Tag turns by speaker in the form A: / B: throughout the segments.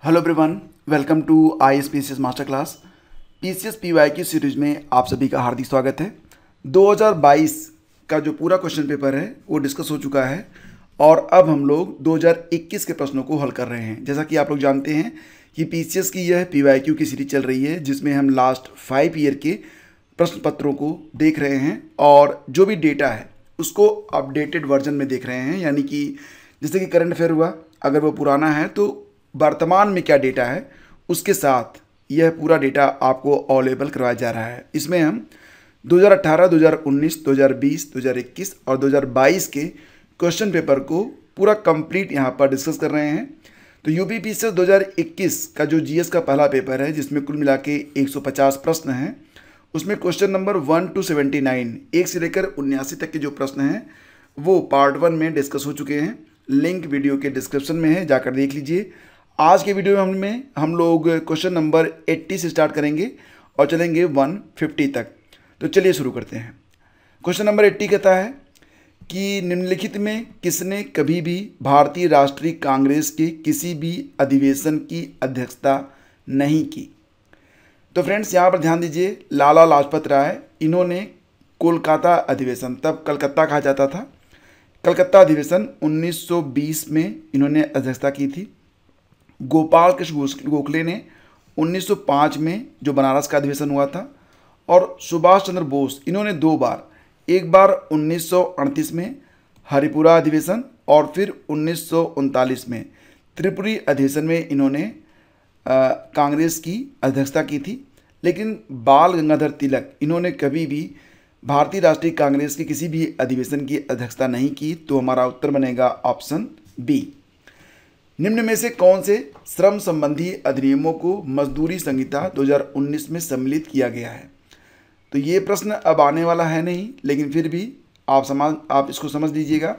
A: Hello everyone, welcome to ISPCS master class. PCS PYQ series में आप सभी का हार्दिक स्वागत है। 2022 का जो पूरा क्वेश्चन पेपर है वो डिस्कस हो चुका है और अब हम लोग 2021 के प्रश्नों को हल कर रहे हैं। जैसा कि आप लोग जानते हैं कि PCS की यह PYQ की सीरीज चल रही है जिसमें हम लास्ट 5 ईयर के प्रश्न पत्रों को देख रहे हैं और जो भी डेटा है उसको अपडेटेड वर्जन में देख रहे हैं। यानी कि जैसे कि करंट अफेयर हुआ, अगर वो पुराना है तो वर्तमान में क्या डेटा है उसके साथ यह पूरा डेटा आपको अवेलेबल करवाया जा रहा है। इसमें हम 2018, 2019, 2020, 2021 और 2022 के क्वेश्चन पेपर को पूरा कंप्लीट यहाँ पर डिस्कस कर रहे हैं। तो यूपी PCS 2021 का जो GS का पहला पेपर है जिसमें कुल मिला के 150 प्रश्न हैं, उसमें क्वेश्चन नंबर 1 to 79 1 से लेकर 79 तक के जो प्रश्न हैं वो पार्ट 1 में डिस्कस हो चुके हैं। लिंक वीडियो के डिस्क्रिप्शन में है, जाकर देख लीजिए। आज के वीडियो में हम लोग क्वेश्चन नंबर 80 से स्टार्ट करेंगे और चलेंगे 150 तक। तो चलिए शुरू करते हैं। क्वेश्चन नंबर 80 कहता है कि निम्नलिखित में किसने कभी भी भारतीय राष्ट्रीय कांग्रेस के किसी भी अधिवेशन की अध्यक्षता नहीं की। तो फ्रेंड्स यहाँ पर ध्यान दीजिए, लाला लाजपत राय, इन्होंने कोलकाता अधिवेशन, तब कलकत्ता कहा जाता था, कलकत्ता अधिवेशन 1920 में इन्होंने अध्यक्षता की थी। गोपाल कृष्ण गोखले ने 1905 में जो बनारस का अधिवेशन हुआ था, और सुभाष चंद्र बोस इन्होंने दो बार, एक बार 1938 में हरिपुरा अधिवेशन और फिर 1939 में त्रिपुरी अधिवेशन में इन्होंने कांग्रेस की अध्यक्षता की थी। लेकिन बाल गंगाधर तिलक इन्होंने कभी भी भारतीय राष्ट्रीय कांग्रेस के किसी भी अधिवेशन की अध्यक्षता नहीं की। तो हमारा उत्तर बनेगा ऑप्शन बी। निम्न में से कौन से श्रम संबंधी अधिनियमों को मजदूरी संहिता 2019 में सम्मिलित किया गया है। तो ये प्रश्न अब आने वाला है नहीं, लेकिन फिर भी आप इसको समझ लीजिएगा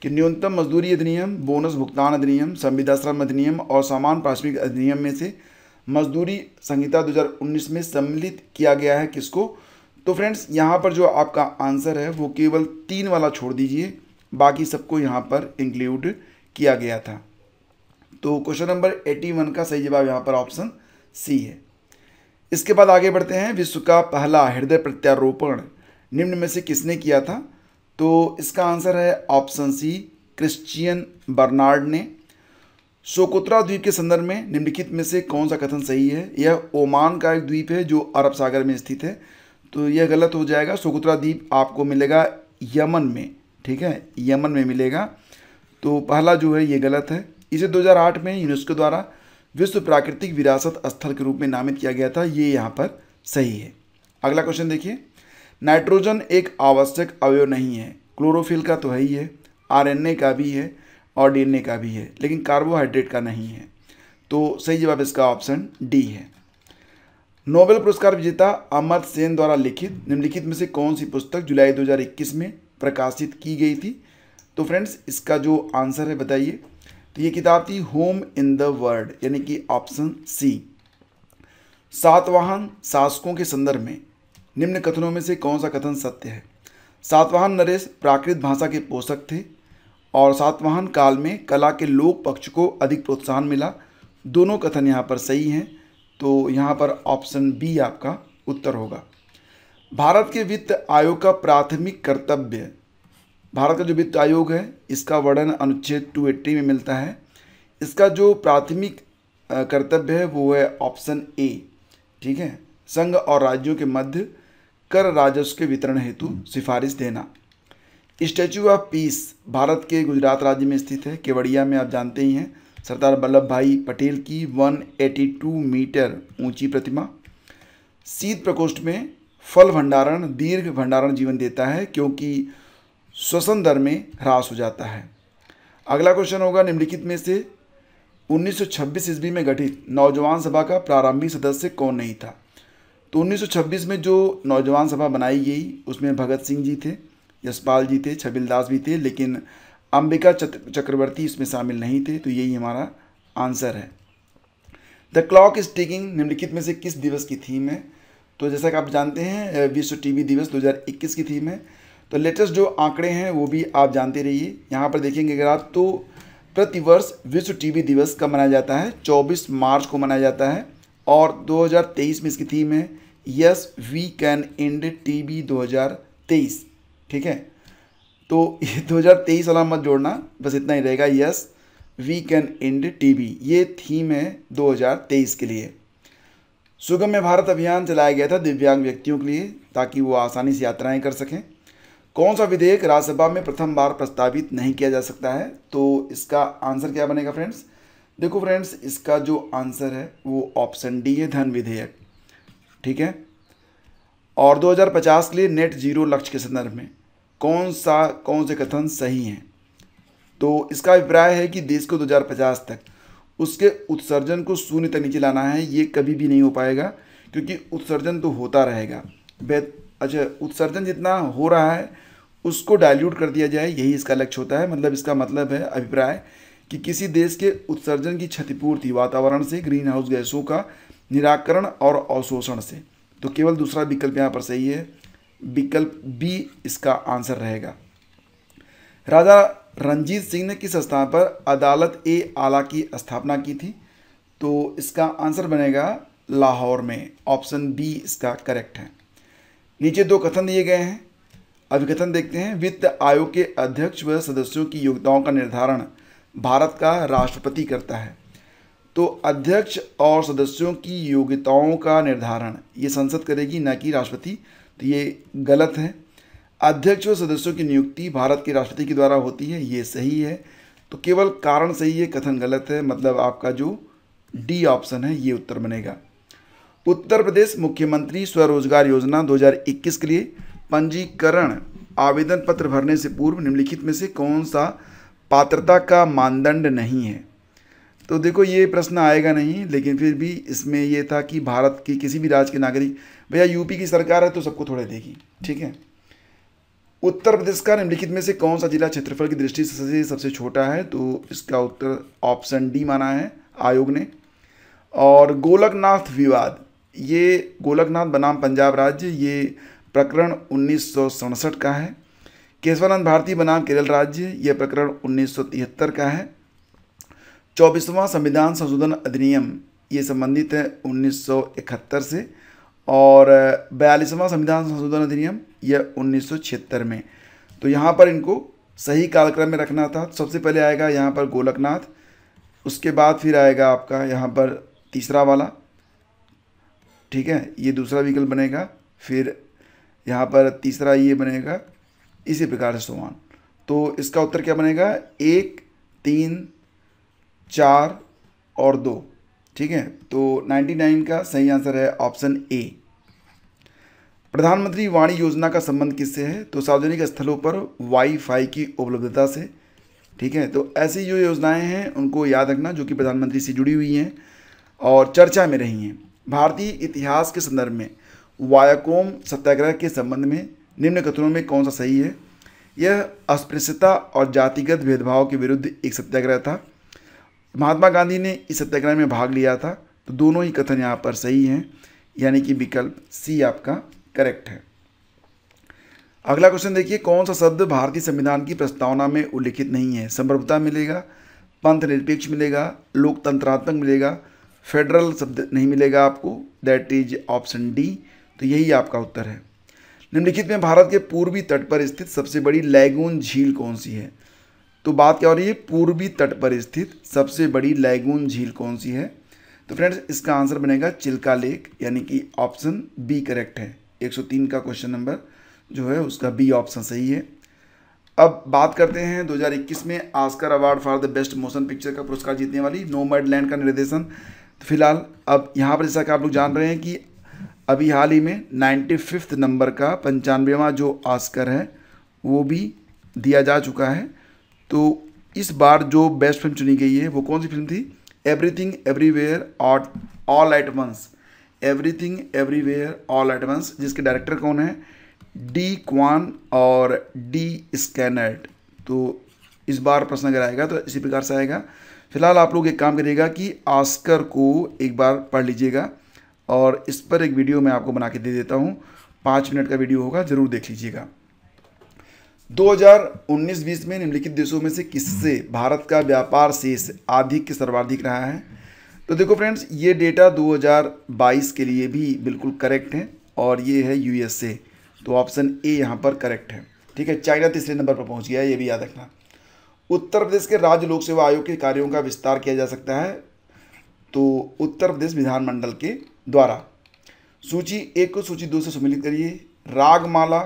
A: कि न्यूनतम मजदूरी अधिनियम, बोनस भुगतान अधिनियम, संविदा श्रम अधिनियम और समान पारिश्रमिक अधिनियम में से मजदूरी संहिता 2019 में सम्मिलित किया गया है किसको। तो फ्रेंड्स यहाँ पर जो आपका आंसर है वो केवल 3 वाला छोड़ दीजिए, बाकी सबको यहाँ पर इंक्लूड किया गया था। तो क्वेश्चन नंबर 81 का सही जवाब यहाँ पर ऑप्शन सी है। इसके बाद आगे बढ़ते हैं। विश्व का पहला हृदय प्रत्यारोपण निम्न में से किसने किया था। तो इसका आंसर है ऑप्शन सी, क्रिश्चियन बर्नार्ड ने। सोकोत्रा द्वीप के संदर्भ में निम्नलिखित में से कौन सा कथन सही है। यह ओमान का एक द्वीप है जो अरब सागर में स्थित है, तो यह गलत हो जाएगा। सोकोत्रा द्वीप आपको मिलेगा यमन में, ठीक है, यमन में मिलेगा। तो पहला जो है ये गलत है। इसे 2008 में यूनेस्को द्वारा विश्व प्राकृतिक विरासत स्थल के रूप में नामित किया गया था, ये यहाँ पर सही है। अगला क्वेश्चन देखिए। नाइट्रोजन एक आवश्यक अवयव नहीं है। क्लोरोफिल का तो है ही है, RNA का भी है और DNA का भी है, लेकिन कार्बोहाइड्रेट का नहीं है। तो सही जवाब इसका ऑप्शन डी है। नोबेल पुरस्कार विजेता अमर्त्य सेन द्वारा लिखित निम्नलिखित में से कौन सी पुस्तक जुलाई 2021 में प्रकाशित की गई थी। तो फ्रेंड्स इसका जो आंसर है बताइए। तो ये किताब थी होम इन द वर्ल्ड, यानी कि ऑप्शन सी। सातवाहन शासकों के संदर्भ में निम्न कथनों में से कौन सा कथन सत्य है। सातवाहन नरेश प्राकृत भाषा के पोषक थे और सातवाहन काल में कला के लोक पक्ष को अधिक प्रोत्साहन मिला। दोनों कथन यहाँ पर सही हैं, तो यहाँ पर ऑप्शन बी आपका उत्तर होगा। भारत के वित्त आयोग का प्राथमिक कर्तव्य, भारत का जो वित्त आयोग है इसका वर्णन अनुच्छेद 280 में मिलता है। इसका जो प्राथमिक कर्तव्य है वो है ऑप्शन ए, ठीक है, संघ और राज्यों के मध्य कर राजस्व के वितरण हेतु सिफारिश देना। स्टैच्यू ऑफ पीस भारत के गुजरात राज्य में स्थित है, केवड़िया में, आप जानते ही हैं, सरदार वल्लभ भाई पटेल की 182 मीटर ऊंची प्रतिमा। शीत प्रकोष्ठ में फल भंडारण दीर्घ भंडारण जीवन देता है क्योंकि श्वसन दर में ह्रास हो जाता है। अगला क्वेश्चन होगा, निम्नलिखित में से 1926 ईस्वी में गठित नौजवान सभा का प्रारंभिक सदस्य कौन नहीं था। तो 1926 में जो नौजवान सभा बनाई गई उसमें भगत सिंह जी थे, यशपाल जी थे, छबिलदास भी थे, लेकिन अंबिका चक्रवर्ती इसमें शामिल नहीं थे। तो यही हमारा आंसर है। द क्लॉक इज टिकिंग निम्नलिखित में से किस दिवस की थीम है। तो जैसा कि आप जानते हैं विश्व टीबी दिवस 2021 की थीम है। तो लेटेस्ट जो आंकड़े हैं वो भी आप जानते रहिए। यहाँ पर देखेंगे अगर आप, तो प्रतिवर्ष विश्व टीबी दिवस कब मनाया जाता है? 24 मार्च को मनाया जाता है। और 2023 में इसकी थीम है yes we can end TB 2023। ठीक है, तो ये 2023 वाला मत जोड़ना, बस इतना ही रहेगा, yes we can end TB, ये थीम है 2023 के लिए। सुगम्य भारत अभियान चलाया गया था दिव्यांग व्यक्तियों के लिए ताकि वो आसानी से यात्राएं कर सकें। कौन सा विधेयक राज्यसभा में प्रथम बार प्रस्तावित नहीं किया जा सकता है? तो इसका आंसर क्या बनेगा फ्रेंड्स? देखो फ्रेंड्स, इसका जो आंसर है वो ऑप्शन डी है, धन विधेयक। ठीक है, और 2050 के लिए नेट जीरो लक्ष्य के संदर्भ में कौन से कथन सही हैं? तो इसका अभिप्राय है कि देश को 2050 तक उसके उत्सर्जन को शून्य तक नीचे लाना है। ये कभी भी नहीं हो पाएगा क्योंकि उत्सर्जन तो होता रहेगा। अच्छा, उत्सर्जन जितना हो रहा है उसको डाइल्यूट कर दिया जाए, यही इसका लक्ष्य होता है। मतलब इसका मतलब है अभिप्राय कि किसी देश के उत्सर्जन की क्षतिपूर्ति वातावरण से, ग्रीन हाउस गैसों का निराकरण और अवशोषण से। तो केवल दूसरा विकल्प यहाँ पर सही है, विकल्प बी इसका आंसर रहेगा। राजा रणजीत सिंह ने किस स्थान पर अदालत ए आला की स्थापना की थी? तो इसका आंसर बनेगा लाहौर में, ऑप्शन बी इसका करेक्ट है। नीचे दो कथन दिए गए हैं, अभिकथन देखते हैं। वित्त आयोग के अध्यक्ष व सदस्यों की योग्यताओं का निर्धारण भारत का राष्ट्रपति करता है। तो अध्यक्ष और सदस्यों की योग्यताओं का निर्धारण ये संसद करेगी, न कि राष्ट्रपति। तो ये गलत है। अध्यक्ष व सदस्यों की नियुक्ति भारत के राष्ट्रपति के द्वारा होती है, ये सही है। तो केवल कारण सही है, कथन गलत है। मतलब आपका जो डी ऑप्शन है ये उत्तर बनेगा। उत्तर प्रदेश मुख्यमंत्री स्वरोजगार योजना 2021 के लिए पंजीकरण आवेदन पत्र भरने से पूर्व निम्नलिखित में से कौन सा पात्रता का मानदंड नहीं है? तो देखो ये प्रश्न आएगा नहीं, लेकिन फिर भी इसमें ये था कि भारत की किसी भी राज्य के नागरिक, भैया यूपी की सरकार है तो सबको थोड़े देगी। ठीक है, उत्तर प्रदेश का निम्नलिखित में से कौन सा जिला क्षेत्रफल की दृष्टि से सबसे छोटा है? तो इसका उत्तर ऑप्शन डी माना है आयोग ने। और गोलकनाथ विवाद, ये गोलकनाथ बनाम पंजाब राज्य, ये प्रकरण 1967 का है। केशवानंद भारती बनाम केरल राज्य, यह प्रकरण 1973 का है। 24वां संविधान संशोधन अधिनियम ये संबंधित है 1971 से। और 42वां संविधान संशोधन अधिनियम यह 1976 में। तो यहाँ पर इनको सही कालक्रम में रखना था। सबसे पहले आएगा यहाँ पर गोलकनाथ, उसके बाद फिर आएगा आपका यहाँ पर तीसरा वाला। ठीक है, ये दूसरा विकल्प बनेगा, फिर यहाँ पर तीसरा ये बनेगा, इसी प्रकार से समान। तो इसका उत्तर क्या बनेगा? 1, 3, 4 और 2। ठीक है, तो 99 का सही आंसर है ऑप्शन ए। प्रधानमंत्री वाणी योजना का संबंध किससे है? तो सार्वजनिक स्थलों पर वाईफाई की उपलब्धता से। ठीक है, तो ऐसी जो योजनाएं हैं उनको याद रखना जो कि प्रधानमंत्री से जुड़ी हुई हैं और चर्चा में रही हैं। भारतीय इतिहास के संदर्भ में वायाकोम सत्याग्रह के संबंध में निम्न कथनों में कौन सा सही है? यह अस्पृश्यता और जातिगत भेदभाव के विरुद्ध एक सत्याग्रह था। महात्मा गांधी ने इस सत्याग्रह में भाग लिया था। तो दोनों ही कथन यहाँ पर सही हैं, यानी कि विकल्प सी आपका करेक्ट है। अगला क्वेश्चन देखिए, कौन सा शब्द भारतीय संविधान की प्रस्तावना में उल्लिखित नहीं है? संप्रभुता मिलेगा, पंथ निरपेक्ष मिलेगा, लोकतंत्रात्मक मिलेगा, फेडरल शब्द नहीं मिलेगा आपको, दैट इज ऑप्शन डी। तो यही आपका उत्तर है। निम्नलिखित में भारत के पूर्वी तट पर स्थित सबसे बड़ी लैगून झील कौन सी है? तो बात क्या हो रही है? पूर्वी तट पर स्थित सबसे बड़ी लैगून झील कौन सी है? तो फ्रेंड्स इसका आंसर बनेगा चिल्का लेक, यानी कि ऑप्शन बी करेक्ट है। 103 का क्वेश्चन नंबर जो है उसका बी ऑप्शन सही है। अब बात करते हैं 2021 में Oscar award for the best motion picture का पुरस्कार जीतने वाली नोमैडलैंड का निर्देशन। तो फिलहाल अब यहाँ पर जैसा कि आप लोग जान रहे हैं कि अभी हाल ही में 95 नंबर का 95वां जो ऑस्कर है वो भी दिया जा चुका है। तो इस बार जो बेस्ट फिल्म चुनी गई है वो कौन सी फिल्म थी? Everything everywhere all at once. Everything everywhere all at once, जिसके डायरेक्टर कौन है? डी क्वान और डी स्कैनर्ड। तो इस बार प्रश्न अगर आएगा तो इसी प्रकार से आएगा। फिलहाल आप लोग एक काम करिएगा कि ऑस्कर को एक बार पढ़ लीजिएगा और इस पर एक वीडियो मैं आपको बना के दे देता हूँ। 5 मिनट का वीडियो होगा, ज़रूर देख लीजिएगा। 2019-20 में निम्नलिखित देशों में से किससे भारत का व्यापार शेष अधिक के सर्वाधिक रहा है? तो देखो फ्रेंड्स, ये डेटा 2022 के लिए भी बिल्कुल करेक्ट है और ये है यूएसए। तो ऑप्शन ए यहाँ पर करेक्ट है। ठीक है, चाइना तीसरे नंबर पर पहुँच गया है, ये भी याद रखना। उत्तर प्रदेश के राज्य लोक सेवा आयोग के कार्यों का विस्तार किया जा सकता है, तो उत्तर प्रदेश विधानमंडल के द्वारा। सूची 1 को सूची 2 से सम्मिलित करिए। रागमाला,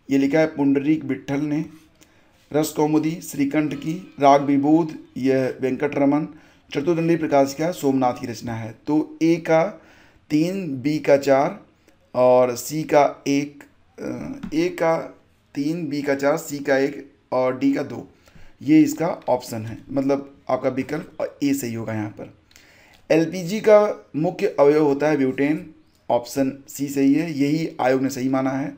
A: ये लिखा है पुंडरीक विट्ठल ने। रस कौमुदी श्रीकंठ की। राग विबोध, यह वेंकट रमन। चतुर्दंडी प्रकाशिका सोमनाथ की रचना है। तो ए का 3, बी का 4 और सी का 1, ए का 3, बी का 4, सी का 1 और डी का 2, ये इसका ऑप्शन है, मतलब आपका विकल्प ए सही होगा यहाँ पर। एलपीजी का मुख्य अवयव होता है ब्यूटेन, ऑप्शन सी सही है, यही आयोग ने सही माना है।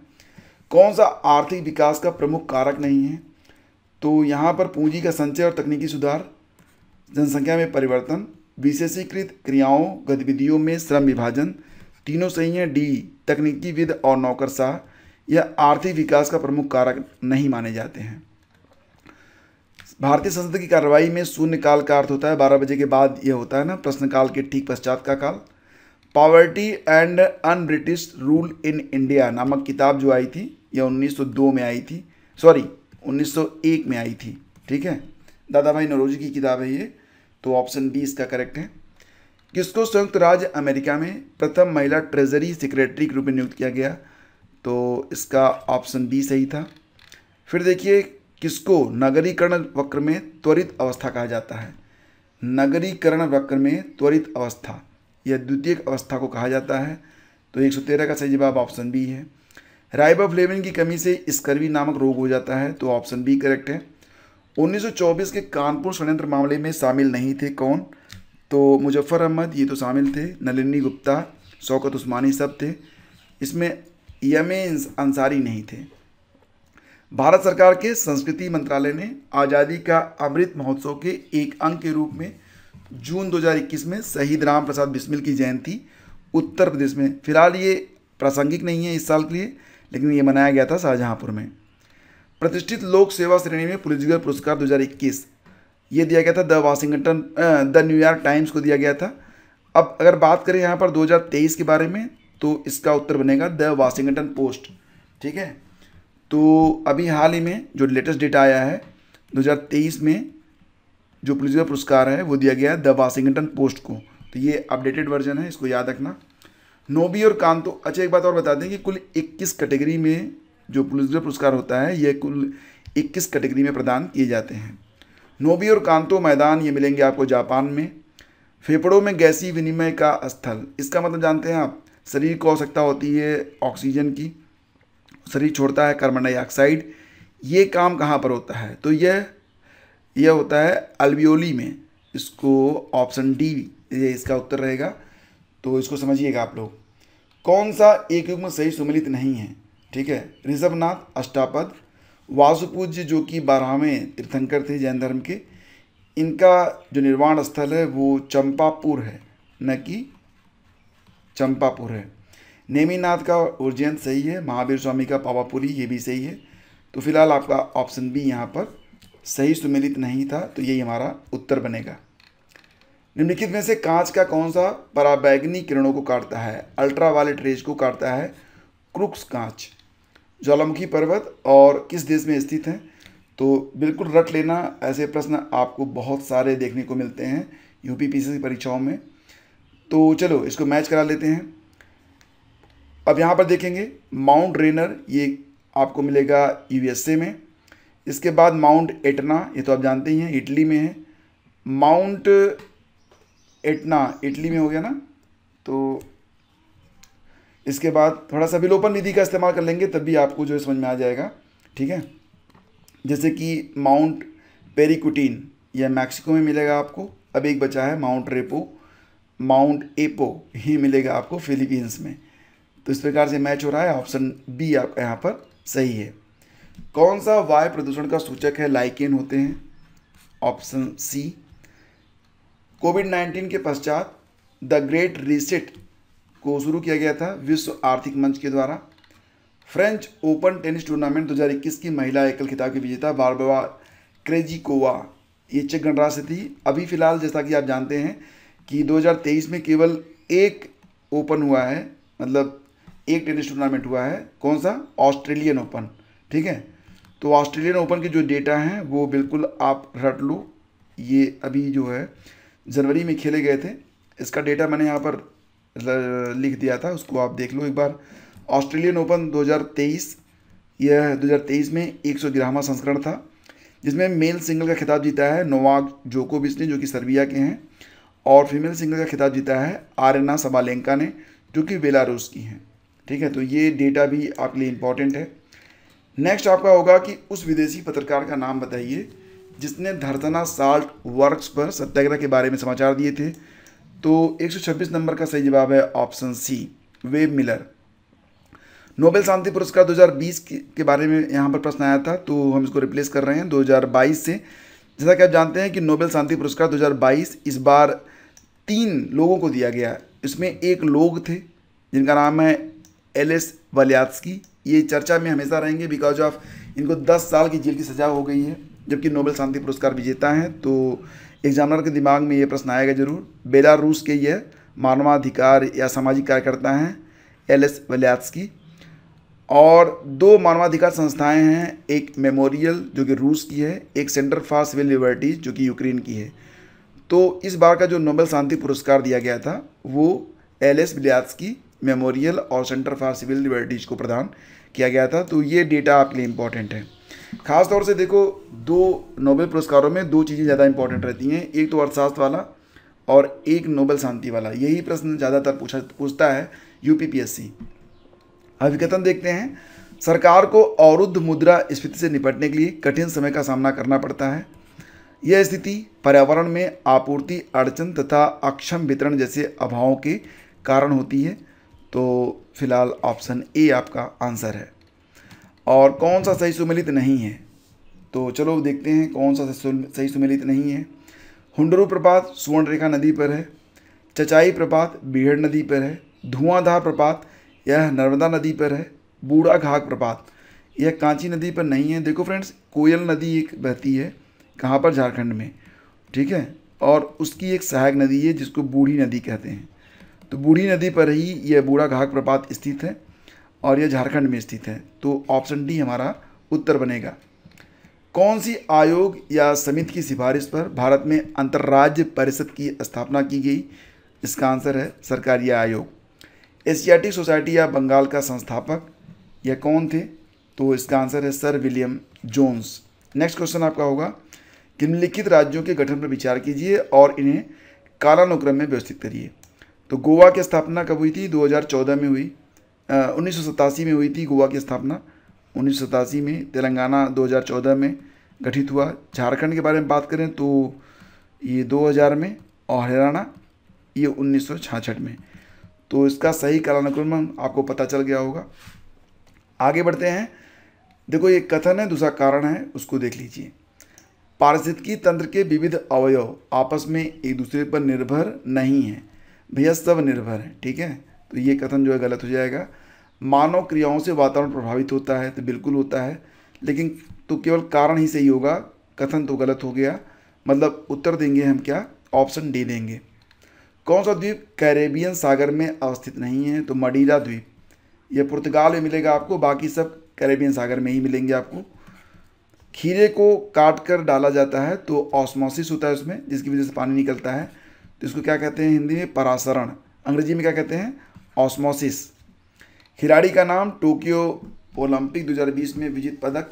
A: कौन सा आर्थिक विकास का प्रमुख कारक नहीं है? तो यहाँ पर पूंजी का संचय और तकनीकी सुधार, जनसंख्या में परिवर्तन, विशेषीकृत क्रियाओं गतिविधियों में श्रम विभाजन, तीनों सही हैं। डी तकनीकी विद और नौकरशाह, यह आर्थिक विकास का प्रमुख कारक नहीं माने जाते हैं। भारतीय संसद की कार्रवाई में शून्यकाल का अर्थ होता है 12 बजे के बाद, यह होता है ना प्रश्नकाल के ठीक पश्चात का काल। Poverty and un British rule in India नामक किताब जो आई थी, यह 1902 में आई थी, सॉरी 1901 में आई थी। ठीक है, दादा भाई नौरोजी की किताब है ये। तो ऑप्शन बी इसका करेक्ट है। किसको संयुक्त राज्य अमेरिका में प्रथम महिला ट्रेजरी सेक्रेटरी के रूप में नियुक्त किया गया? तो इसका ऑप्शन बी सही था। फिर देखिए, किसको नगरीकरण वक्र में त्वरित अवस्था कहा जाता है? नगरीकरण वक्र में त्वरित अवस्था, यह द्वितीयक अवस्था को कहा जाता है। तो 113 का सही जवाब ऑप्शन बी है। राइबोफ्लेविन की कमी से स्कर्वी नामक रोग हो जाता है, तो ऑप्शन बी करेक्ट है। 1924 के कानपुर षड्यंत्र मामले में शामिल नहीं थे कौन? तो मुजफ्फर अहमद, ये तो शामिल थे। नलिनी गुप्ता, शौकत उस्मानी सब थे। इसमें यमे अंसारी नहीं थे। भारत सरकार के संस्कृति मंत्रालय ने आज़ादी का अमृत महोत्सव के एक अंग के रूप में जून 2021 में शहीद राम प्रसाद बिस्मिल की जयंती उत्तर प्रदेश में, फिलहाल ये प्रासंगिक नहीं है इस साल के लिए, लेकिन ये मनाया गया था शाहजहांपुर में। प्रतिष्ठित लोक सेवा श्रेणी में पुलित्जर पुरस्कार 2021 ये दिया गया था द न्यूयॉर्क टाइम्स को दिया गया था। अब अगर बात करें यहाँ पर 2023 के बारे में, तो इसका उत्तर बनेगा द वाशिंगटन पोस्ट। ठीक है, तो अभी हाल ही में जो लेटेस्ट डेटा आया है 2023 में जो पुलित्जर पुरस्कार है वो दिया गया है द वाशिंगटन पोस्ट को। तो ये अपडेटेड वर्जन है, इसको याद रखना। नोबी और कांतो, अच्छा एक बात और बता दें कि कुल 21 कैटेगरी में जो पुलित्जर पुरस्कार होता है ये कुल 21 कैटेगरी में प्रदान किए जाते हैं। नोबी और कांतो मैदान ये मिलेंगे आपको जापान में। फेफड़ों में गैसीय विनिमय का स्थल, इसका मतलब जानते हैं आप? शरीर को आवश्यकता होती है ऑक्सीजन की, शरीर छोड़ता है कार्बन डाइऑक्साइड। ये काम कहाँ पर होता है? तो यह होता है अल्वियोली में। इसको ऑप्शन डी ये इसका उत्तर रहेगा, तो इसको समझिएगा आप लोग। कौन सा एक युग में सही सुमेलित नहीं है? ठीक है, ऋषभनाथ अष्टापद, वासुपूज्य जो कि 12वें तीर्थंकर थे जैन धर्म के, इनका जो निर्वाण स्थल है वो चंपापुर है, न कि चंपापुर है। नेमिनाथ का उज्जैन सही है। महावीर स्वामी का पावापुरी ये भी सही है। तो फिलहाल आपका ऑप्शन बी यहाँ पर सही सुमेलित नहीं था, तो यही हमारा उत्तर बनेगा। निम्नलिखित में से कांच का कौन सा पराबैंगनी किरणों को काटता है? अल्ट्रावायलेट रेज को काटता है क्रुक्स कांच। ज्वालामुखी पर्वत और किस देश में स्थित है? तो बिल्कुल रट लेना, ऐसे प्रश्न आपको बहुत सारे देखने को मिलते हैं यूपीपीसीसी परीक्षाओं में। तो चलो इसको मैच करा लेते हैं। अब यहाँ पर देखेंगे माउंट रेनर, ये आपको मिलेगा यूएसए में। इसके बाद माउंट एटना, ये तो आप जानते ही हैं इटली में है। माउंट एटना इटली में हो गया ना। तो इसके बाद थोड़ा सा विलोपन विधि का इस्तेमाल कर लेंगे, तब भी आपको जो समझ में आ जाएगा। ठीक है, जैसे कि माउंट पेरिकुटिन, यह मैक्सिको में मिलेगा आपको। अब एक बचा है माउंट रेपो, माउंट एपो, ये मिलेगा आपको फिलीपींस में। तो इस प्रकार से मैच हो रहा है। ऑप्शन बी आपका यहाँ पर सही है। कौन सा वायु प्रदूषण का सूचक है लाइकेन होते हैं? Option C. कोविड-19 के पश्चात द ग्रेट रीसेट को शुरू किया गया था विश्व आर्थिक मंच के द्वारा। फ्रेंच ओपन टेनिस टूर्नामेंट 2021 की महिला एकल खिताब की विजेता बारबोरा क्रेजिकोवा ये चेक गणराज्य से थी। अभी फिलहाल जैसा कि आप जानते हैं कि 2023 में केवल एक ओपन हुआ है, मतलब एक टेनिस टूर्नामेंट हुआ है। कौन सा? Australian open. ठीक है, तो ऑस्ट्रेलियन ओपन के जो डेटा हैं वो बिल्कुल आप रट लो। ये अभी जो है जनवरी में खेले गए थे, इसका डेटा मैंने यहाँ पर लिख दिया था, उसको आप देख लो एक बार। ऑस्ट्रेलियन ओपन 2023, यह 2023 में 111वां संस्करण था, जिसमें मेल सिंगल का खिताब जीता है नोवाक जोकोविच ने, जो कि सर्बिया के हैं, और फीमेल सिंगल का खिताब जीता है आरेना सबालेंका ने, जो कि बेलारूस की हैं। ठीक है, तो ये डेटा भी आपके लिए इम्पॉर्टेंट है। नेक्स्ट आपका होगा कि उस विदेशी पत्रकार का नाम बताइए जिसने धरतना साल्ट वर्क्स पर सत्याग्रह के बारे में समाचार दिए थे। तो 126 नंबर का सही जवाब है option C, Webb Miller. Nobel शांति पुरस्कार 2020 के बारे में यहाँ पर प्रश्न आया था, तो हम इसको रिप्लेस कर रहे हैं 2022 से। जैसा कि आप जानते हैं कि नोबेल शांति पुरस्कार 2022 इस बार 3 लोगों को दिया गया। इसमें एक लोग थे जिनका नाम है एलिस वल्यात्स्की। ये चर्चा में हमेशा रहेंगे बिकॉज ऑफ इनको 10 साल की जेल की सज़ा हो गई है, जबकि नोबेल शांति पुरस्कार विजेता हैं। तो एग्जामिनर के दिमाग में ये प्रश्न आएगा जरूर। बेलारूस के ये मानवाधिकार या सामाजिक कार्यकर्ता हैं एलिस वल्यात्स्की। और 2 मानवाधिकार संस्थाएं हैं, एक मेमोरियल जो कि रूस की है, एक सेंटर फॉर सिविल लिबर्टीज जो कि यूक्रेन की है। तो इस बार का जो नोबेल शांति पुरस्कार दिया गया था वो एलिस वल्यात्स्की, मेमोरियल और सेंटर फॉर सिविल लिबर्टीज को प्रदान किया गया था। तो ये डेटा आपके लिए इम्पॉर्टेंट है। खास तौर से देखो, 2 नोबेल पुरस्कारों में 2 चीज़ें ज़्यादा इंपॉर्टेंट रहती हैं, एक तो अर्थशास्त्र वाला और एक नोबेल शांति वाला। यही प्रश्न ज़्यादातर पूछता है यूपीपीएससी। अभिकथन देखते हैं। सरकार को अवरुद्ध मुद्रा स्फीति से निपटने के लिए कठिन समय का सामना करना पड़ता है। यह स्थिति पर्यावरण में आपूर्ति अड़चन तथा अक्षम वितरण जैसे अभावों के कारण होती है। तो फिलहाल ऑप्शन ए आपका आंसर है। और कौन सा सही सुमेलित नहीं है, तो चलो देखते हैं कौन सा सही सुमेलित नहीं है। हुंडरू प्रपात सुवर्णरेखा नदी पर है, चचाई प्रपात बीहड़ नदी पर है, धुआंधार प्रपात यह नर्मदा नदी पर है, बूढ़ा घाघ प्रपात यह कांची नदी पर नहीं है। देखो फ्रेंड्स, कोयल नदी एक बहती है, कहाँ पर? झारखंड में। ठीक है, और उसकी एक सहायक नदी है जिसको बूढ़ी नदी कहते हैं। तो बूढ़ी नदी पर ही यह बूढ़ा घाघ प्रपात स्थित है और यह झारखंड में स्थित है। तो ऑप्शन डी हमारा उत्तर बनेगा। कौन सी आयोग या समिति की सिफारिश पर भारत में अंतर्राज्य परिषद की स्थापना की गई? इसका आंसर है सरकारी आयोग। एशियाटिक सोसाइटी या बंगाल का संस्थापक यह कौन थे? तो इसका आंसर है sir William Jones. Next question आपका होगा, निम्नलिखित राज्यों के गठन पर विचार कीजिए और इन्हें कालानुक्रम में व्यवस्थित करिए। तो गोवा की स्थापना कब हुई थी? 2014 में हुई। 1987 में हुई थी गोवा की स्थापना, 1987 में। तेलंगाना 2014 में गठित हुआ। झारखंड के बारे में बात करें तो ये 2000 में, और हरियाणा ये 1966 में। तो इसका सही कालानुक्रम आपको पता चल गया होगा। आगे बढ़ते हैं। देखो, ये कथन है, दूसरा कारण है, उसको देख लीजिए। पारिस्थितिकी तंत्र के विविध अवयव आपस में एक दूसरे पर निर्भर नहीं हैं। भैया सब निर्भर है। ठीक है, तो ये कथन जो है गलत हो जाएगा। मानव क्रियाओं से वातावरण प्रभावित होता है, तो बिल्कुल होता है, लेकिन तो केवल कारण ही सही होगा, कथन तो गलत हो गया। मतलब उत्तर देंगे हम क्या? ऑप्शन डी देंगे। कौन सा द्वीप कैरेबियन सागर में अवस्थित नहीं है? तो मडीरा द्वीप, यह पुर्तगाल में मिलेगा आपको, बाकी सब कैरेबियन सागर में ही मिलेंगे आपको। खीरे को काट कर डाला जाता है तो ऑस्मोसिस होता है उसमें, जिसकी वजह से पानी निकलता है, तो इसको क्या कहते हैं हिंदी में? परासरण। अंग्रेजी में क्या कहते हैं? ऑस्मोसिस। खिलाड़ी का नाम टोक्यो ओलंपिक 2020 में विजेता पदक।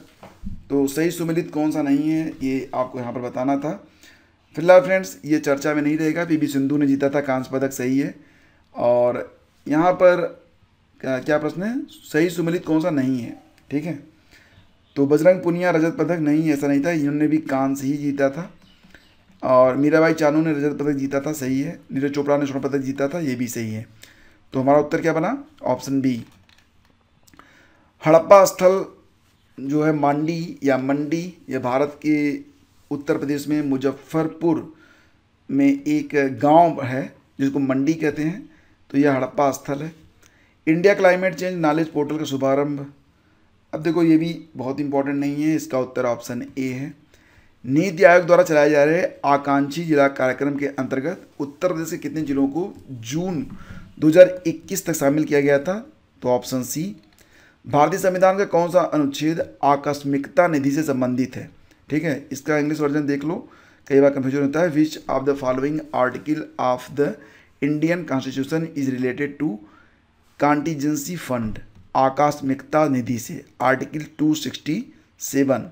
A: तो सही सुमेलित कौन सा नहीं है, ये आपको यहाँ पर बताना था। फिलहाल फ्रेंड्स ये चर्चा में नहीं रहेगा, पीवी सिंधु ने जीता था कांस्य पदक, सही है। और यहाँ पर क्या प्रश्न है? सही सुमेलित कौन सा नहीं है? ठीक है, तो बजरंग पुनिया रजत पदक नहीं, ऐसा नहीं था, इन्होंने भी कांस्य ही जीता था। और मीराबाई चानू ने रजत पदक जीता था, सही है। नीरज चोपड़ा ने स्वर्ण पदक जीता था, ये भी सही है। तो हमारा उत्तर क्या बना? Option B. हड़प्पा स्थल जो है मांडी या मंडी, यह भारत के उत्तर प्रदेश में मुजफ्फरपुर में एक गांव है जिसको मंडी कहते हैं। तो यह हड़प्पा स्थल है। India climate change knowledge portal का शुभारंभ अब देखो ये भी बहुत इंपॉर्टेंट नहीं है, इसका उत्तर ऑप्शन ए है। नीति आयोग द्वारा चलाए जा रहे आकांक्षी जिला कार्यक्रम के अंतर्गत उत्तर प्रदेश के कितने जिलों को जून 2021 तक शामिल किया गया था? तो ऑप्शन सी। भारतीय संविधान का कौन सा अनुच्छेद आकस्मिकता निधि से संबंधित है? ठीक है, इसका इंग्लिश वर्जन देख लो, कई बार कंफ्यूजन होता है। Which of the following article of the Indian constitution is related to contingency fund, आकस्मिकता निधि से? आर्टिकल 267।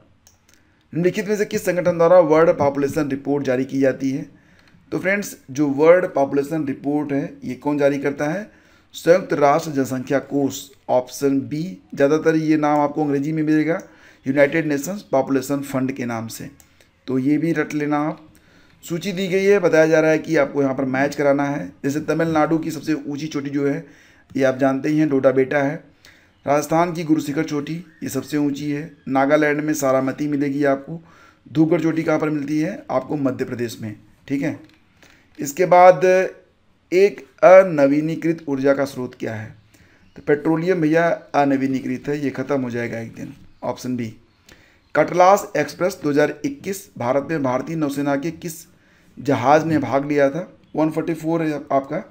A: निम्नलिखित में से किस संगठन द्वारा वर्ल्ड पॉपुलेशन रिपोर्ट जारी की जाती है? तो फ्रेंड्स, जो वर्ल्ड पॉपुलेशन रिपोर्ट है ये कौन जारी करता है? संयुक्त राष्ट्र जनसंख्या कोष, ऑप्शन बी। ज़्यादातर ये नाम आपको अंग्रेजी में मिलेगा, यूनाइटेड नेशंस पॉपुलेशन फंड के नाम से, तो ये भी रट लेना आप। सूची दी गई है, बताया जा रहा है कि आपको यहाँ पर मैच कराना है। जैसे तमिलनाडु की सबसे ऊंची चोटी जो है ये आप जानते ही हैं, डोडा बेटा है। राजस्थान की गुरु शिखर चोटी ये सबसे ऊंची है। नागालैंड में सारामती मिलेगी आपको। धूपगढ़ चोटी कहाँ पर मिलती है? आपको मध्य प्रदेश में। ठीक है, इसके बाद एक अनवीनीकृत ऊर्जा का स्रोत क्या है? तो पेट्रोलियम भैया अनवीनीकृत है, ये खत्म हो जाएगा एक दिन, option B. Cutlass Express 2021 Bharat में भारतीय नौसेना के किस जहाज़ ने भाग लिया था? 144 है आपका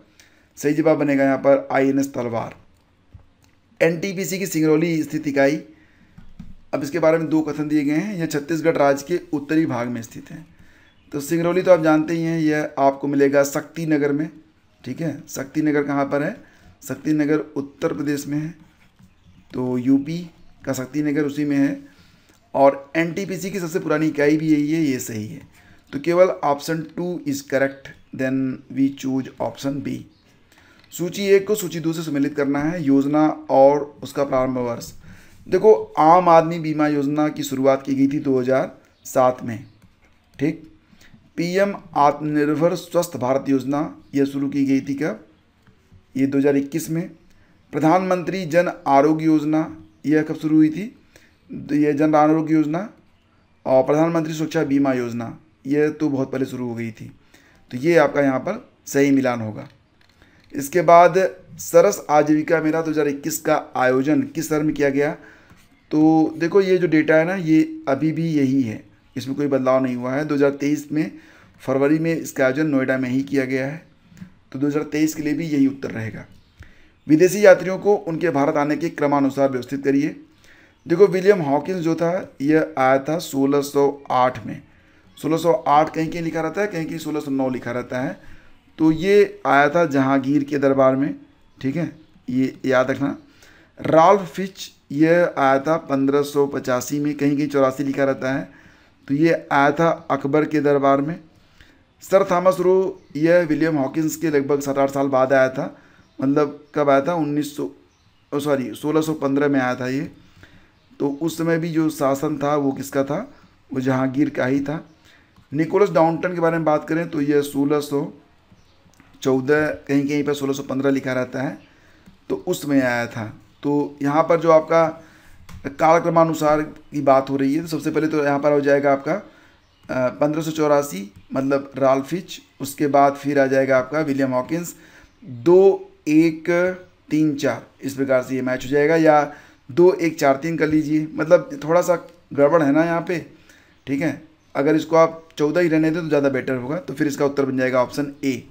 A: सही जवाब बनेगा यहाँ पर INS तलवार। NTPC की सिंगरौली स्थित इकाई, अब इसके बारे में दो कथन दिए गए हैं। यह छत्तीसगढ़ राज्य के उत्तरी भाग में स्थित है। तो सिंगरौली तो आप जानते ही हैं, यह आपको मिलेगा शक्ति नगर में। ठीक है, शक्ति नगर कहाँ पर है? शक्ति नगर उत्तर प्रदेश में है, तो यूपी का शक्ति नगर उसी में है। और NTPC की सबसे पुरानी इकाई भी यही है, ये सही है। तो केवल option 2 is correct, then we choose option B. सूची 1 को सूची 2 से सम्मिलित करना है। योजना और उसका प्रारंभ वर्ष। देखो, आम आदमी बीमा योजना की शुरुआत की गई थी 2007 में। ठीक, PM आत्मनिर्भर स्वस्थ भारत योजना यह शुरू की गई थी कब? ये 2021 में। प्रधानमंत्री जन आरोग्य योजना यह कब शुरू हुई थी? यह जन आरोग्य योजना। और प्रधानमंत्री सुरक्षा बीमा योजना यह तो बहुत पहले शुरू हो गई थी, तो ये आपका यहाँ पर सही मिलान होगा। इसके बाद सरस आजीविका मेला 2021 का आयोजन किस शहर में किया गया? तो देखो, ये जो डेटा है ना ये अभी भी यही है, इसमें कोई बदलाव नहीं हुआ है। 2023 में फरवरी में इसका आयोजन नोएडा में ही किया गया है, तो 2023 के लिए भी यही उत्तर रहेगा। विदेशी यात्रियों को उनके भारत आने के क्रमानुसार व्यवस्थित करिए। देखो, विलियम हॉकिंस जो था यह आया था 1608 में। 1608 कहीं कहीं लिखा रहता है, कहीं कहीं 1609 लिखा रहता है। तो ये आया था जहांगीर के दरबार में। ठीक है, ये याद रखना। राल्फ फिच यह आया था 1585 में, कहीं कहीं 84 लिखा रहता है, तो ये आया था अकबर के दरबार में। सर थॉमस रो यह विलियम हॉकिंस के लगभग 7-8 साल बाद आया था। मतलब कब आया था? 1615 में आया था ये। तो उस समय भी जो शासन था वो किसका था? वो जहांगीर का ही था। निकोलस डाउंटन के बारे में बात करें तो यह 1614, कहीं कहीं पर 1615 लिखा रहता है, तो उसमें आया था। तो यहाँ पर जो आपका कालक्रमानुसार की बात हो रही है, तो सबसे पहले तो यहाँ पर हो जाएगा आपका 1584 मतलब राल्फ फिच। उसके बाद फिर आ जाएगा आपका विलियम हॉकिंस। 2, 1, 3, 4 इस प्रकार से ये मैच हो जाएगा, या 2, 1, 4, 3 कर लीजिए। मतलब थोड़ा सा गड़बड़ है ना यहाँ पे। ठीक है, अगर इसको आप 14 ही रहने दें तो ज़्यादा बेटर होगा। तो फिर इसका उत्तर बन जाएगा ऑप्शन ए।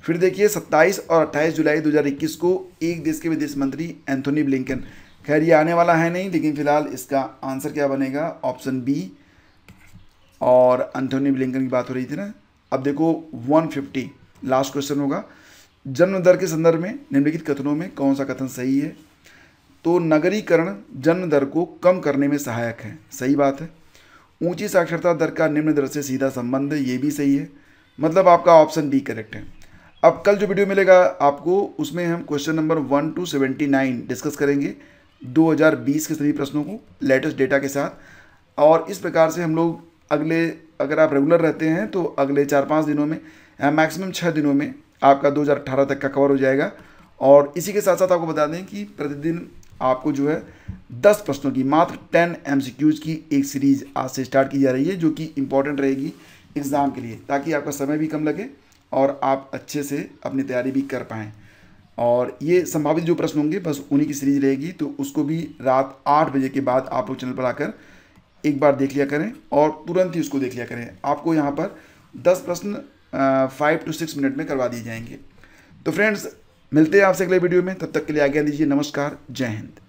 A: फिर देखिए 27 और 28 जुलाई 2021 को एक देश के विदेश मंत्री एंथोनी ब्लिंकन, खैर ये आने वाला है नहीं, लेकिन फिलहाल इसका आंसर क्या बनेगा? Option B. और एंथोनी ब्लिंकन की बात हो रही थी ना। अब देखो 150 लास्ट क्वेश्चन होगा। जन्म दर के संदर्भ में निम्नलिखित कथनों में कौन सा कथन सही है? तो नगरीकरण जन्म दर को कम करने में सहायक है, सही बात है। ऊंची साक्षरता दर का निम्न दर से सीधा संबंध है, ये भी सही है। मतलब आपका ऑप्शन बी करेक्ट है। अब कल जो वीडियो मिलेगा आपको, उसमें हम क्वेश्चन नंबर 1 to 79 डिस्कस करेंगे 2020 के सभी प्रश्नों को लेटेस्ट डेटा के साथ। और इस प्रकार से हम लोग अगले, अगर आप रेगुलर रहते हैं तो अगले 4-5 दिनों में या मैक्सिमम 6 दिनों में आपका 2018 तक का कवर हो जाएगा। और इसी के साथ साथ आपको बता दें कि प्रतिदिन आपको जो है 10 प्रश्नों की, मात्र 10 MCQs की एक सीरीज़ आज से स्टार्ट की जा रही है, जो कि इम्पॉर्टेंट रहेगी एग्ज़ाम के लिए, ताकि आपका समय भी कम लगे और आप अच्छे से अपनी तैयारी भी कर पाएँ। और ये संभावित जो प्रश्न होंगे बस उन्हीं की सीरीज रहेगी, तो उसको भी रात 8 बजे के बाद आप लोग चैनल पर आकर एक बार देख लिया करें और तुरंत ही उसको देख लिया करें। आपको यहाँ पर 10 प्रश्न 5 to 6 मिनट में करवा दिए जाएंगे। तो फ्रेंड्स, मिलते हैं आपसे अगले वीडियो में, तब तक के लिए आज्ञा दीजिए। नमस्कार, जय हिंद।